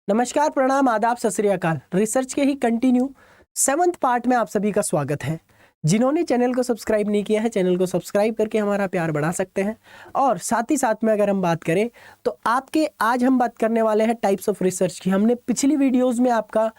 नमस्कार, प्रणाम, आदाब, सत श्री अकाल। रिसर्च के ही कंटिन्यू 7th पार्ट में आप सभी का स्वागत है। जिन्होंने चैनल को सब्सक्राइब नहीं किया है, चैनल को सब्सक्राइब करके हमारा प्यार बढ़ा सकते हैं। और साथ ही साथ में अगर हम बात करें तो आज हम बात करने वाले हैं टाइप्स ऑफ रिसर्च की। हमने पिछली वीडियोज़ में आपका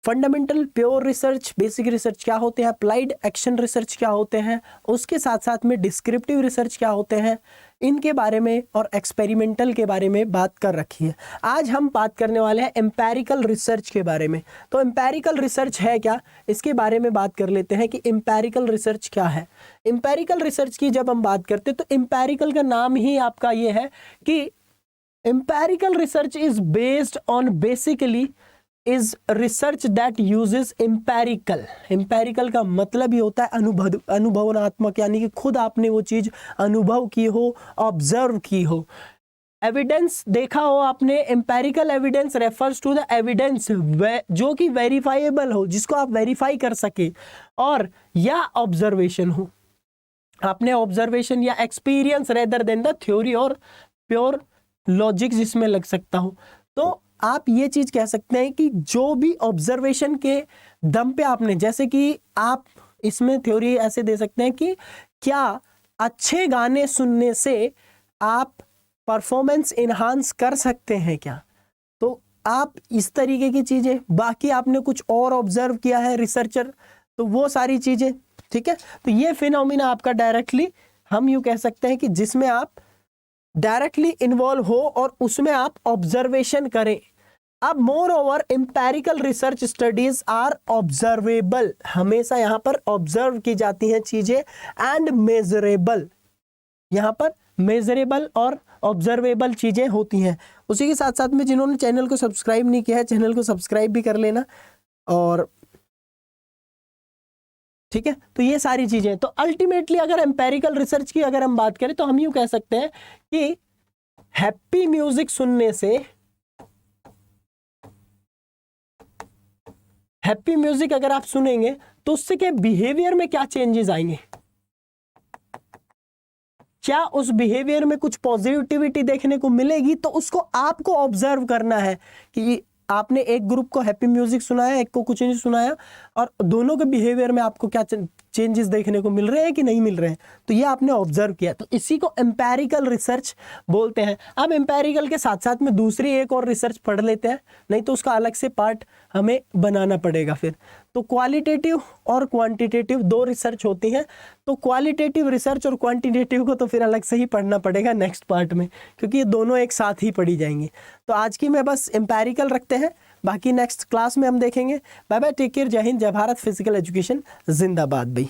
fundamental pure research, basic research क्या होते हैं, अप्लाइड एक्शन रिसर्च क्या होते हैं, उसके साथ साथ में डिस्क्रिप्टिव रिसर्च क्या होते हैं, इनके बारे में और एक्सपेरिमेंटल के बारे में बात कर रखी है। आज हम बात करने वाले हैं एम्पेरिकल रिसर्च के बारे में। तो एम्पेरिकल रिसर्च है क्या, इसके बारे में बात कर लेते हैं कि एम्पेरिकल रिसर्च क्या है। एम्पेरिकल रिसर्च की जब हम बात करते हैं तो एम्पेरिकल का नाम ही आपका ये है कि empirical research is based on basically is research that uses empirical. Empirical का मतलब ही होता है अनुभवनात्मक, यानी कि खुद आपने वो चीज अनुभव की हो, ऑब्जर्व की हो। एविडेंस देखा हो आपने। Empirical evidence refers to the evidence जो कि वेरीफाइएबल हो, जिसको आप वेरीफाई कर सके, और या ऑब्जर्वेशन हो, आपने ऑब्जर्वेशन या experience rather than the theory और प्योर लॉजिक जिसमें लग सकता हो। तो आप ये चीज कह सकते हैं कि जो भी ऑब्जर्वेशन के दम पे आपने, जैसे कि आप इसमें थ्योरी ऐसे दे सकते हैं कि क्या अच्छे गाने सुनने से आप परफॉर्मेंस इनहांस कर सकते हैं क्या, तो आप इस तरीके की चीजें। बाकी आपने कुछ और ऑब्जर्व किया है रिसर्चर, तो वो सारी चीजें, ठीक है। तो ये फिनोमिना आपका डायरेक्टली हम यूं कह सकते हैं कि जिसमें आप डायरेक्टली इन्वॉल्व हो और उसमें आप ऑब्जर्वेशन करें। अब moreover empirical research studies are observable, हमेशा यहां पर ऑब्जर्व की जाती हैं चीजें, एंड मेजरेबल, यहां पर मेजरेबल और ऑब्जर्वेबल चीजें होती हैं। उसी के साथ साथ में जिन्होंने चैनल को सब्सक्राइब नहीं किया है, चैनल को सब्सक्राइब भी कर लेना। और ठीक है, तो ये सारी चीजें। तो अल्टीमेटली अगर एम्पेरिकल रिसर्च की अगर हम बात करें तो हम यूं कह सकते हैं कि हैप्पी म्यूजिक सुनने से, हैप्पी म्यूजिक अगर आप सुनेंगे तो उससे क्या बिहेवियर में क्या चेंजेस आएंगे, क्या उस बिहेवियर में कुछ पॉजिटिविटी देखने को मिलेगी, तो उसको आपको ऑब्जर्व करना है कि आपने एक ग्रुप को हैप्पी म्यूजिक सुनाया, एक को कुछ नहीं सुनाया, और दोनों के बिहेवियर में आपको क्या चेंजेस देखने को मिल रहे हैं कि नहीं मिल रहे हैं, तो ये आपने ऑब्जर्व किया। तो इसी को एम्पेरिकल रिसर्च बोलते हैं। अब एम्पेरिकल के साथ साथ में दूसरी एक और रिसर्च पढ़ लेते हैं, नहीं तो उसका अलग से पार्ट हमें बनाना पड़ेगा फिर। तो क्वालिटेटिव और क्वांटिटेटिव दो रिसर्च होती हैं। तो क्वालिटेटिव रिसर्च और क्वांटिटेटिव को तो फिर अलग से ही पढ़ना पड़ेगा नेक्स्ट पार्ट में, क्योंकि ये दोनों एक साथ ही पढ़ी जाएंगी। तो आज की मैं बस एम्पेरिकल रखते हैं, बाकी नेक्स्ट क्लास में हम देखेंगे। बाय बाय, टेक केयर, जय हिंद, जय भारत, फिजिकल एजुकेशन जिंदाबाद भाई।